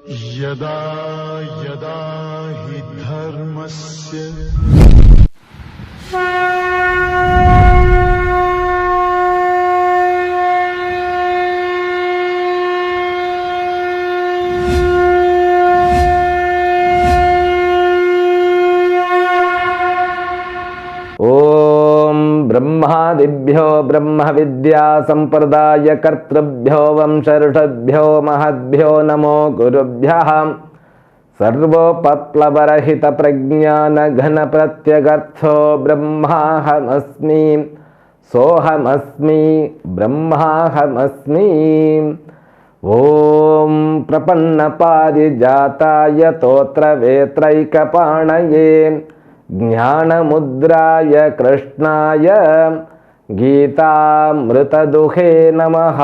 यदा यदा हि धर्मस्य ब्रह्मादिभ्यो ब्रह्म विद्या संप्रदाय कर्तृभ्यो वंशऋषभ्यो महद्भ्यो नमो गुरुभ्यः सर्वोपप्लवरहित प्रज्ञान घन प्रत्यगर्थो ब्रह्माहमस्मि सोहमस्मि ब्रह्माहमस्मि। ओम प्रपन्न पारिजाताय तोत्र वेत्रैकपाणये ज्ञान मुद्राय कृष्णाय गीतामृतदुहे नमः।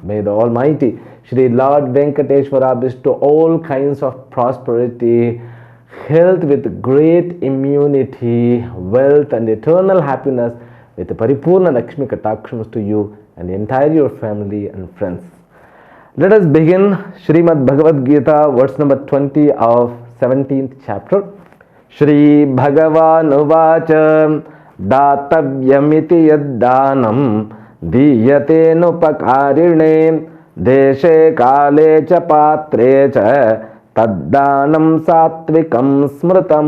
May the Almighty Shri Lord Venkateshwara bestow all kinds of prosperity, health with great immunity, wealth and eternal happiness with Paripurna Lakshmi Katakshams to you and the entire your family and friends. Let us begin Srimad Bhagavad Gita, verse number 20 of 17th chapter. Shri Bhagavan Uvacha Datavyamiti Yaddanam Diyate Nupakarine Deshe Kale Cha Patre Cha Taddanam Satvikam Smritam.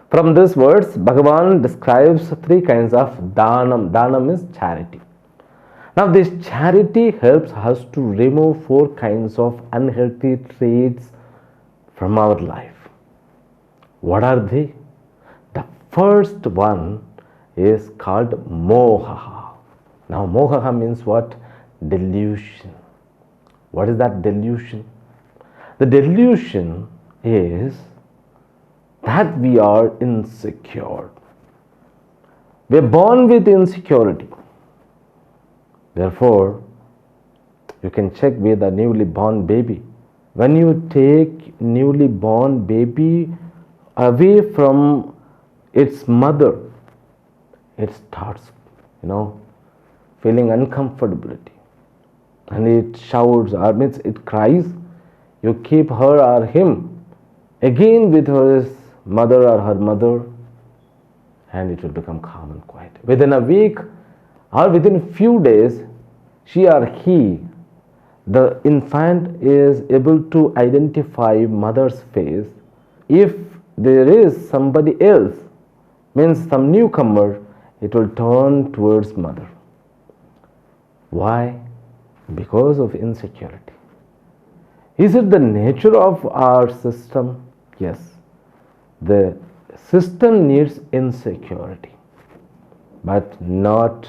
From this verse, Bhagavan describes three kinds of Danam. Danam is charity. Now this charity helps us to remove four kinds of unhealthy traits from our life. What are they? The first one is called moha. Now moha means what? Delusion. What is that delusion? The delusion is that we are insecure. We are born with insecurity. Therefore, you can check with a newly born baby. When you take newly born baby away from its mother, it starts, feeling uncomfortability, and it shouts or means it cries. You keep her or him again with his mother or her mother, and it will become calm and quiet. Within a week or within a few days, she or he, the infant, is able to identify mother's face. If there is somebody else, means some newcomer, it will turn towards mother. Why? Because of insecurity. Is it the nature of our system? Yes. The system needs insecurity, but not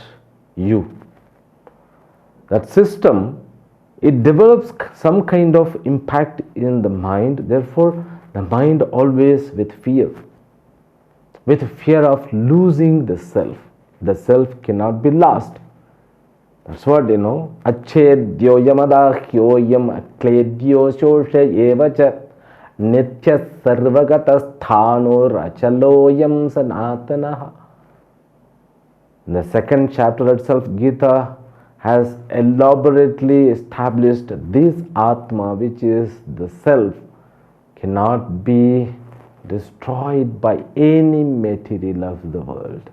you. That system, it develops some kind of impact in the mind. Therefore, the mind always with fear of losing the self. The self cannot be lost. That's what, Achedyo yamadahyoyam akledyo shosha evacha nitya sarvagata sthano rachaloyam sanatanaha. The second chapter itself, Gita, has elaborately established this Atma, which is the self, cannot be destroyed by any material of the world.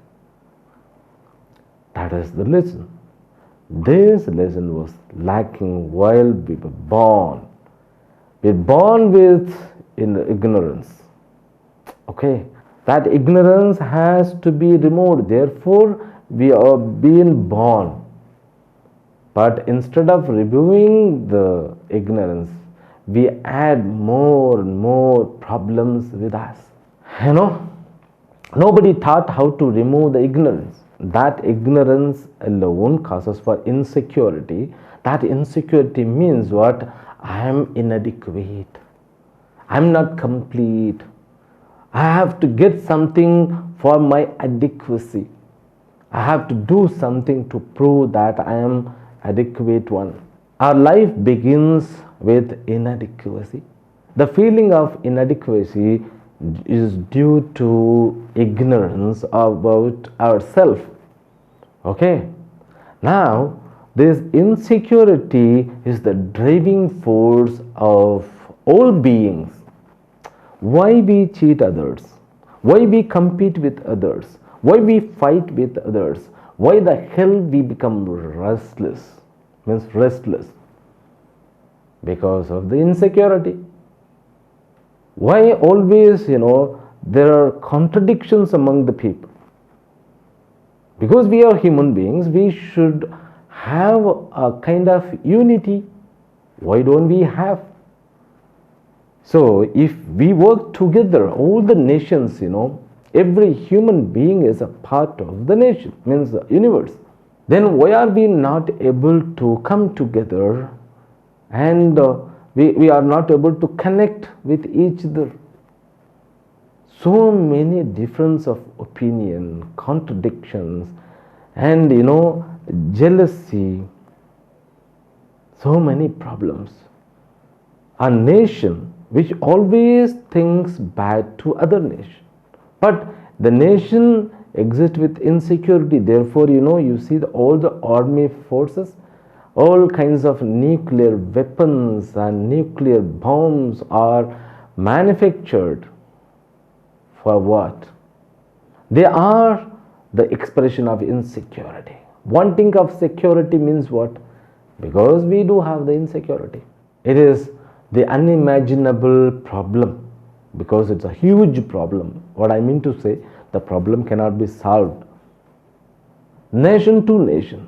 That is the lesson. This lesson was lacking while we were born. We were born with ignorance. Okay, that ignorance has to be removed. Therefore, we are being born. But instead of removing the ignorance, we add more and more problems with us. Nobody taught how to remove the ignorance. That ignorance alone causes for insecurity. That insecurity means what? I am inadequate. I am not complete. I have to get something for my adequacy. I have to do something to prove that I am adequate one. Our life begins with inadequacy. The feeling of inadequacy is due to ignorance about ourselves. Okay. Now, This insecurity is the driving force of all beings. Why we cheat others? Why we compete with others? Why we fight with others? Why the hell we become restless? Means restless. Because of the insecurity. Why always, there are contradictions among the people? Because we are human beings, we should have a kind of unity. Why don't we have? So if we work together, all the nations, every human being is a part of the nation, means the universe. Then why are we not able to come together and we are not able to connect with each other? So many difference of opinion, contradictions, and jealousy, so many problems. A nation which always thinks bad to other nation, but the nation exists with insecurity. Therefore, you see all the army forces, all kinds of nuclear weapons and nuclear bombs are manufactured. For what? They are the expression of insecurity. Wanting of security means what? Because we do have the insecurity. It is the unimaginable problem, because it's a huge problem. What I mean to say, the problem cannot be solved. Nation to nation.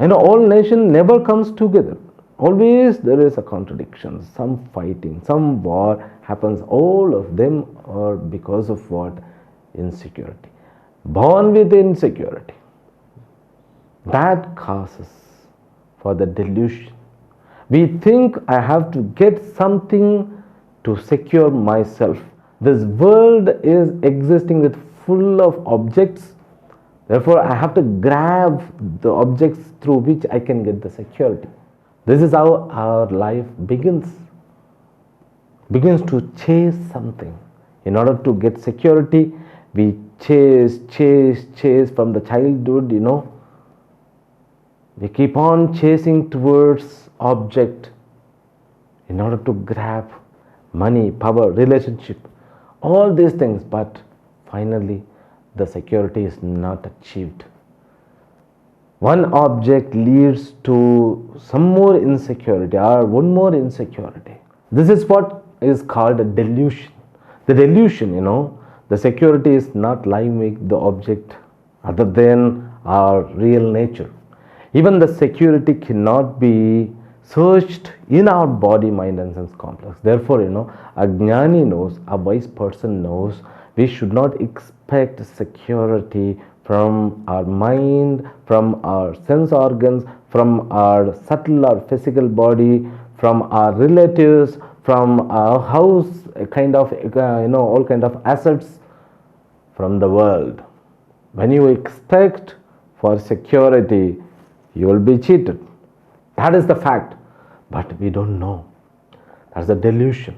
All nation never comes together. Always there is a contradiction, some fighting, some war happens. All of them are because of what? Insecurity. Born with insecurity. That causes for the delusion. We think I have to get something to secure myself. This world is existing with full of objects. Therefore, I have to grab the objects through which I can get the security. This is how our life begins to chase something. In order to get security, we chase from the childhood, We keep on chasing towards object in order to grab money, power, relationship, all these things, but finally the security is not achieved. One object leads to some more insecurity or one more insecurity. This is what is called a delusion. The delusion, the security is not lying with the object other than our real nature. Even the security cannot be searched in our body, mind and sense complex. Therefore, a jnani knows, a wise person knows, we should not expect security from our mind, from our sense organs, from our subtle or physical body, from our relatives, from our house, all kind of assets, from the world. When you expect for security, you will be cheated. That is the fact. But we don't know. That's a delusion.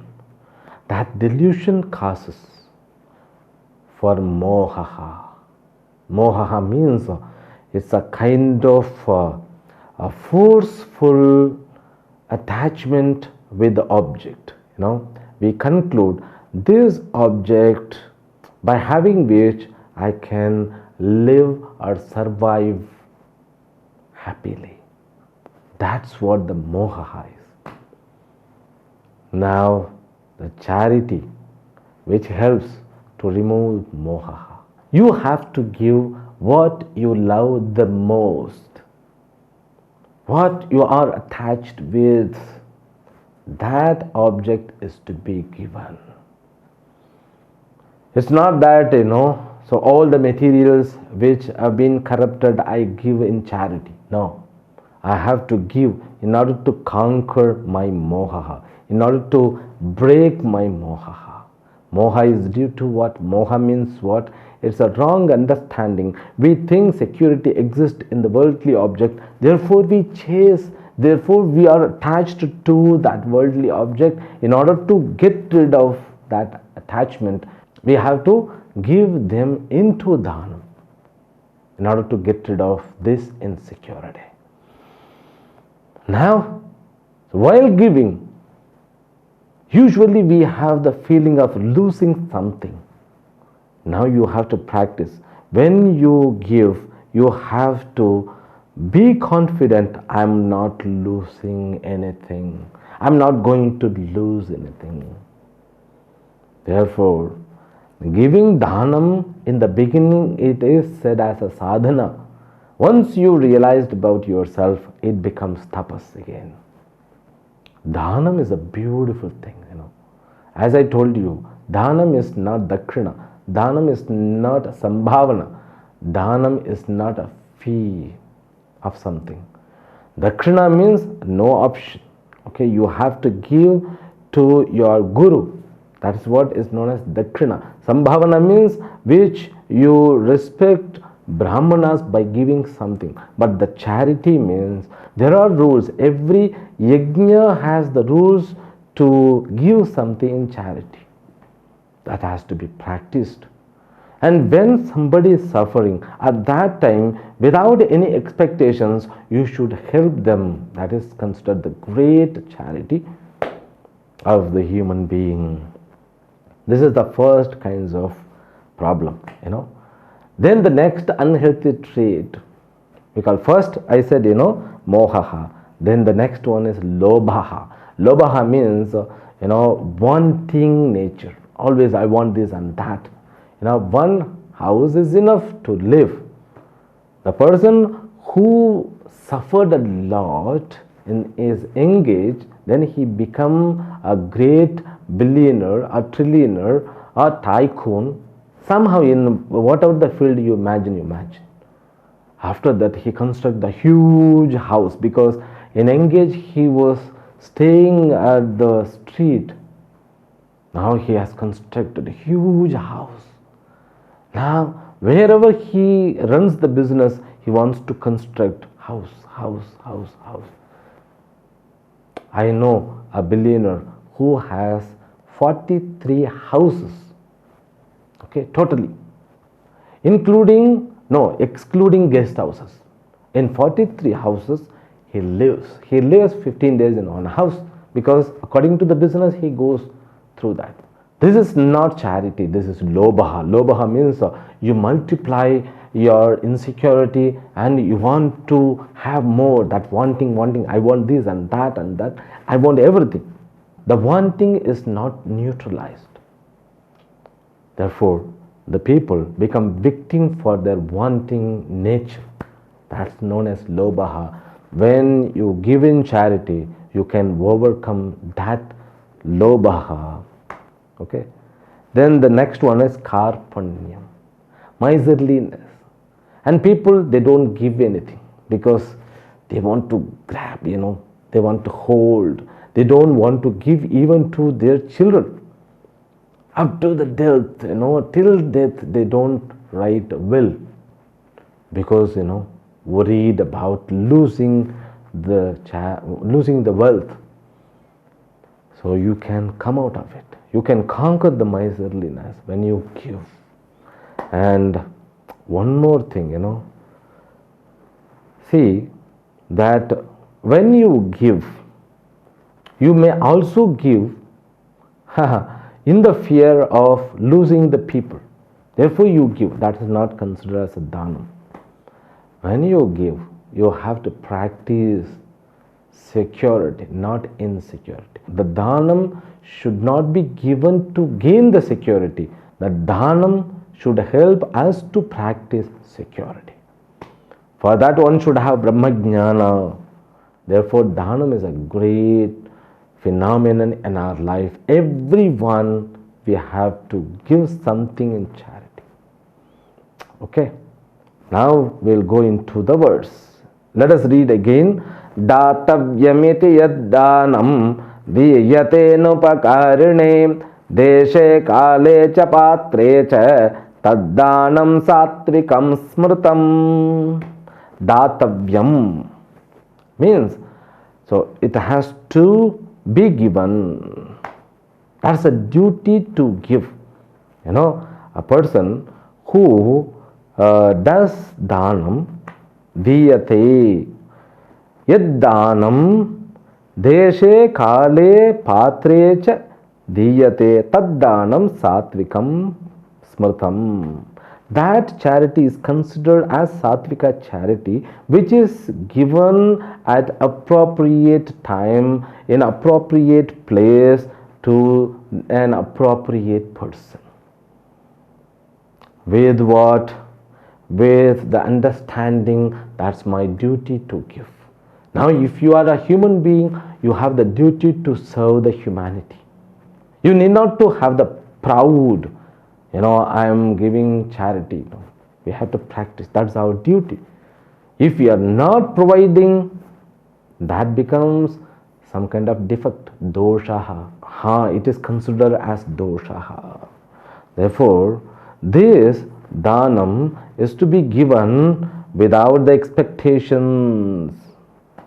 That delusion causes for mohaha. Mohaha means it's a kind of a forceful attachment with the object. We conclude this object by having which I can live or survive happily. That's what the mohaha is. Now, the charity which helps to remove mohaha. You have to give what you love the most, what you are attached with. That object is to be given. It's not that, so all the materials which have been corrupted I give in charity. No. I have to give in order to conquer my mohaha, in order to break my mohaha. Moha is due to what? Moha means what? It's a wrong understanding. We think security exists in the worldly object, therefore we chase, therefore we are attached to that worldly object. In order to get rid of that attachment, we have to give them into dhanam. in order to get rid of this insecurity. Now, while giving, usually we have the feeling of losing something. Now you have to practice. When you give, you have to be confident, I'm not losing anything. I'm not going to lose anything. Therefore, giving dhanam, in the beginning it is said as a sadhana. Once you realized about yourself, it becomes tapas again. Dhanam is a beautiful thing, As I told you, dhanam is not dakshina. Dhanam is not sambhavana. Dhanam is not a fee of something. Dakshina means no option. Okay, you have to give to your guru. That is what is known as dakshina. Sambhavana means which you respect brahmanas by giving something. But the charity means there are rules. Every yajna has the rules to give something in charity. That has to be practiced. And when somebody is suffering, at that time, without any expectations, you should help them. That is considered the great charity of the human being. This is the first kinds of problem, Then the next unhealthy trait, we call first, I said, mohaha. Then the next one is lobhaha. Lobhaha means, wanting nature. Always I want this and that. One house is enough to live. The person who suffered a lot in his engage, then he become a great billionaire, a trillionaire, a tycoon. Somehow in whatever the field you imagine. After that he constructed a huge house, because in engage he was staying at the street. Now he has constructed a huge house. Now, wherever he runs the business, he wants to construct house. I know a billionaire who has 43 houses. Okay, totally. Excluding guest houses. In 43 houses, he lives. He lives 15 days in one house, because according to the business, he goes through that. This is not charity, this is lobha. Lobha means you multiply your insecurity and you want to have more. That wanting, I want this and that, I want everything. The wanting is not neutralized. Therefore, the people become victim for their wanting nature. That's known as lobha. When you give in charity, you can overcome that lobha. Okay. Then the next one is karpanyam, miserliness. And people, they don't give anything because they want to grab, they want to hold. They don't want to give even to their children. Up to the death, till death, they don't write a will, because, worried about losing the wealth. So you can come out of it. You can conquer the miserliness when you give. And one more thing, see that when you give, you may also give in the fear of losing the people. Therefore you give. That is not considered as a dhanam. When you give, you have to practice security, not insecurity. The dhanam should not be given to gain the security. The dhanam should help us to practice security. For that one should have Brahma Jnana. Therefore, dhanam is a great phenomenon in our life. Everyone, we have to give something in charity. Okay. Now we'll go into the verse. Let us read again. Datavyamiti yad dhanam diyate nupakarine deshe kale cha patre cha taddanam sattvikam smritam. Datavyam means, so it has to be given. That's a duty to give. A person who does danam diyate yad danam deshe kale patre cha diyate tad danam satvikam smrtam. That charity is considered as sattvika charity, which is given at appropriate time, in appropriate place, to an appropriate person. With what? With the understanding that's my duty to give. Now, if you are a human being, you have the duty to serve the humanity. You need not to have the proud, I am giving charity. No. We have to practice. That's our duty. If we are not providing, that becomes some kind of defect. Doshaha. It is considered as doshaha. Therefore, this danam is to be given without the expectations.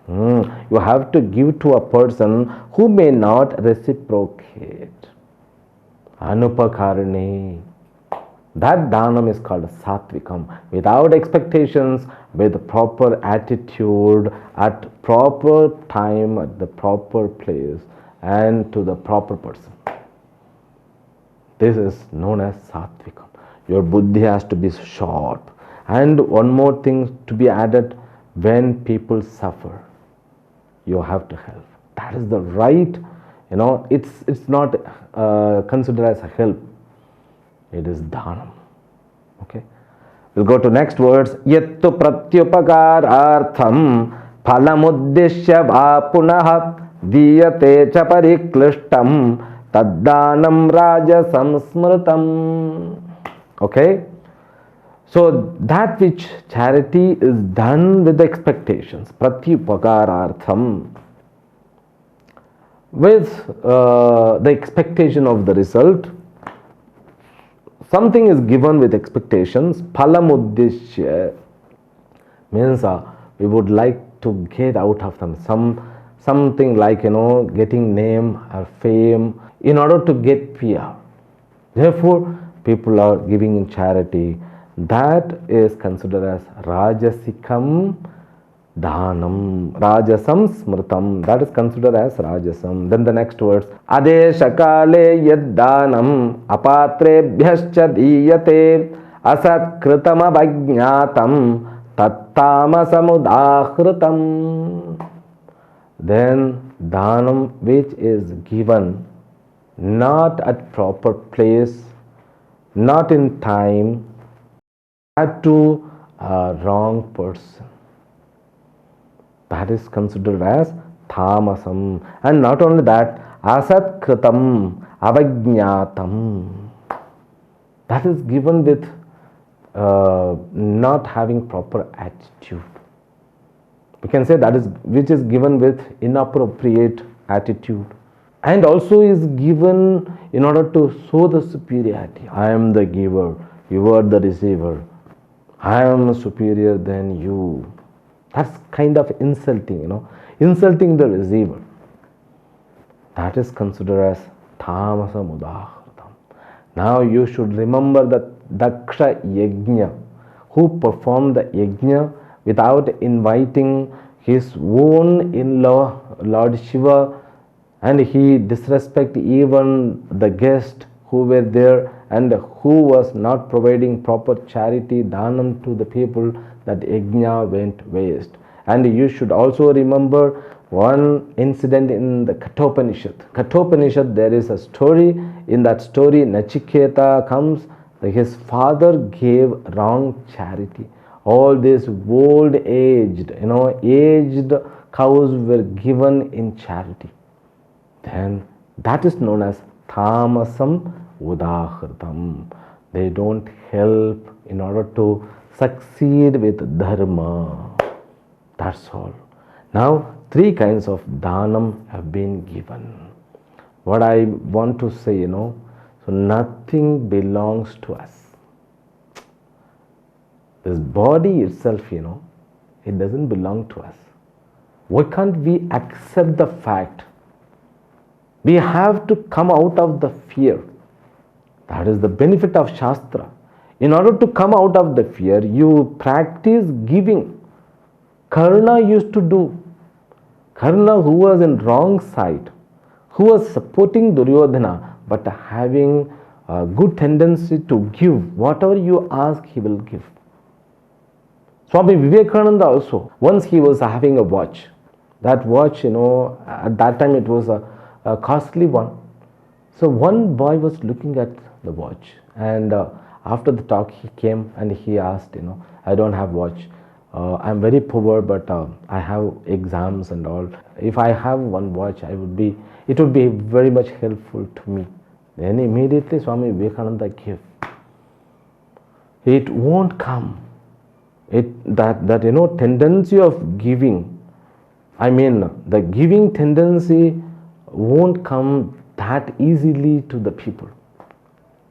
You have to give to a person who may not reciprocate. Anupakarane. That danam is called satvikam. Without expectations, with proper attitude, at proper time, at the proper place, and to the proper person. This is known as satvikam. Your buddhi has to be sharp. And one more thing to be added, when people suffer, you have to help. That is the right, it's not considered as a help. It is dhanam. Okay. We'll go to next words. Yattu pratyupakarartham phalamuddishya va punah diyate cha pariklishtam taddanam rajasam smritam. Okay. So that which charity is done with the expectations. Pratyupakarartham. With the expectation of the result. Something is given with expectations. Phalamuddishya means we would like to get out of them something like getting name or fame in order to get PR. Therefore, people are giving in charity. That is considered as rajasikam dhanam, rajasam smritam. That is considered as rajasam. Then the next words, adeshakale yad dhanam apatrebhyascha diyate asatkritam abhajnatam tattamasamudahritam. Then dhanam which is given not at proper place, not in time, to a wrong person. That is considered as tamasam. And not only that, asat kritam avajnatam. That is given with not having proper attitude. We can say that is which is given with inappropriate attitude. And also is given in order to show the superiority. I am the giver, you are the receiver. I am superior than you. That's kind of insulting, insulting the receiver. That is considered as tamasam udahritam. Now you should remember that Daksha Yajna, who performed the Yajna without inviting his own in-law, Lord Shiva, and he disrespected even the guest who were there and who was not providing proper charity, dhanam to the people. That yajna went waste. And you should also remember one incident in the Kathopanishad. Kathopanishad, there is a story. In that story, Nachiketa comes, his father gave wrong charity. All these old aged, aged cows were given in charity. Then that is known as tamasam udahritam. They don't help in order to succeed with dharma. That's all. Now, 3 kinds of dhanam have been given. What I want to say, so nothing belongs to us. This body itself, it doesn't belong to us. Why can't we accept the fact? We have to come out of the fear. That is the benefit of Shastra. In order to come out of the fear, you practice giving. Karna used to do. Karna, who was in wrong side, who was supporting Duryodhana, but having a good tendency to give. Whatever you ask, he will give. Swami Vivekananda also, once he was having a watch. That watch, at that time it was a costly one. So one boy was looking at the watch, and after the talk he came and he asked, I don't have watch. I'm very poor, but I have exams and all. If I have one watch, it would be very much helpful to me. Then immediately Swami Vivekananda gave. It won't come. That tendency of giving, the giving tendency won't come that easily to the people.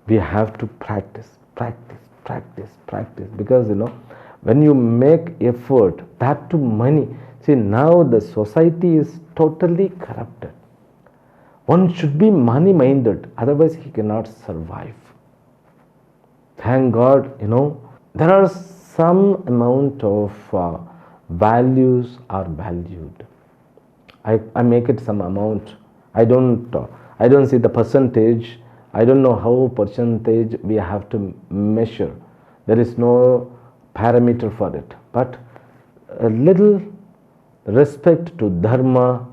We have to practice, because when you make effort, that to money. See, now the society is totally corrupted. One should be money minded, otherwise he cannot survive. Thank God, there are some amount of values are valued. I make it some amount. I don't see the percentage. I don't know how percentage we have to measure. There is no parameter for it. But a little respect to dharma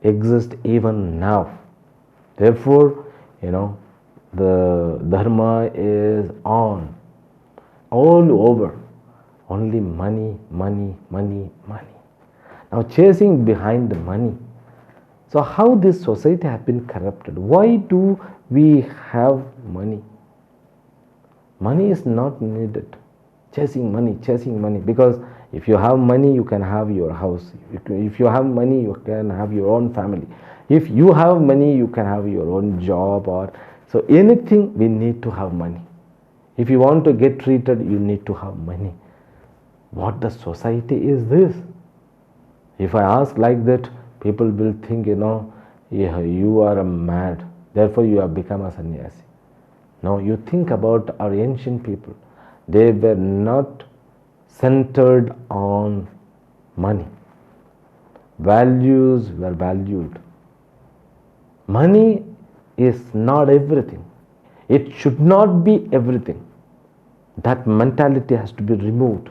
exists even now. Therefore, the dharma is on all over. Only money. Now chasing behind the money. So how this society has been corrupted? Why do we have money? Money is not needed. Chasing money. Because if you have money, you can have your house. If you have money, you can have your own family. If you have money, you can have your own job. So anything, we need to have money. If you want to get treated, you need to have money. What the society is this? If I ask like that, people will think, you are a mad. Therefore, you have become a sannyasi. No, you think about our ancient people. They were not centered on money. Values were valued. Money is not everything. It should not be everything. That mentality has to be removed.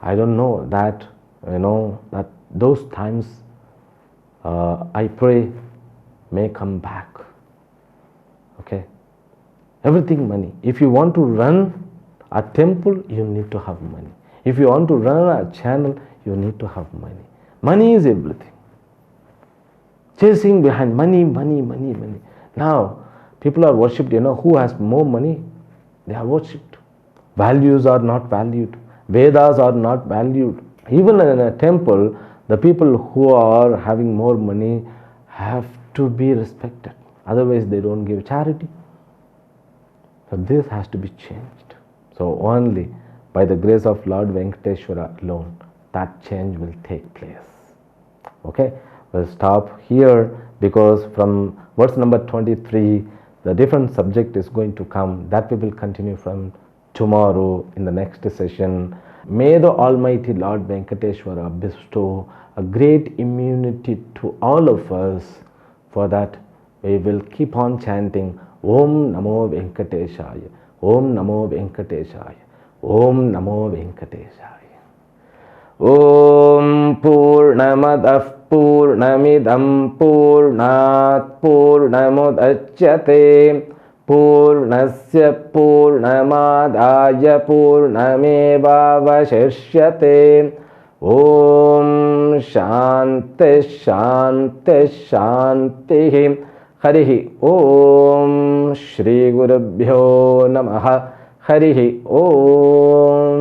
I don't know that, that those times I pray may come back. Okay? Everything money. If you want to run a temple, you need to have money. If you want to run a channel, you need to have money. Money is everything. Chasing behind money. Now, people are worshipped, who has more money, they are worshipped. Values are not valued. Vedas are not valued. Even in a temple, the people who are having more money have to be respected. Otherwise, they don't give charity. So this has to be changed. So only by the grace of Lord Venkateshwara alone, that change will take place. Okay, we'll stop here because from verse number 23, the different subject is going to come. That we will continue from tomorrow in the next session. May the Almighty Lord Venkateshwara bestow a great immunity to all of us. For that, we will keep on chanting Om Namo Venkateshaya, Om Namo Venkateshaya, Om Namo Venkateshaya. Om Purnamadah Purnamidam Purnat Purnamudachyate Purnasya Purnamadaya Purnamevavashishyate. Om Shanti Shanti Shanti. Harihi Om Shri Gurubhyo Namaha. Harihi Om.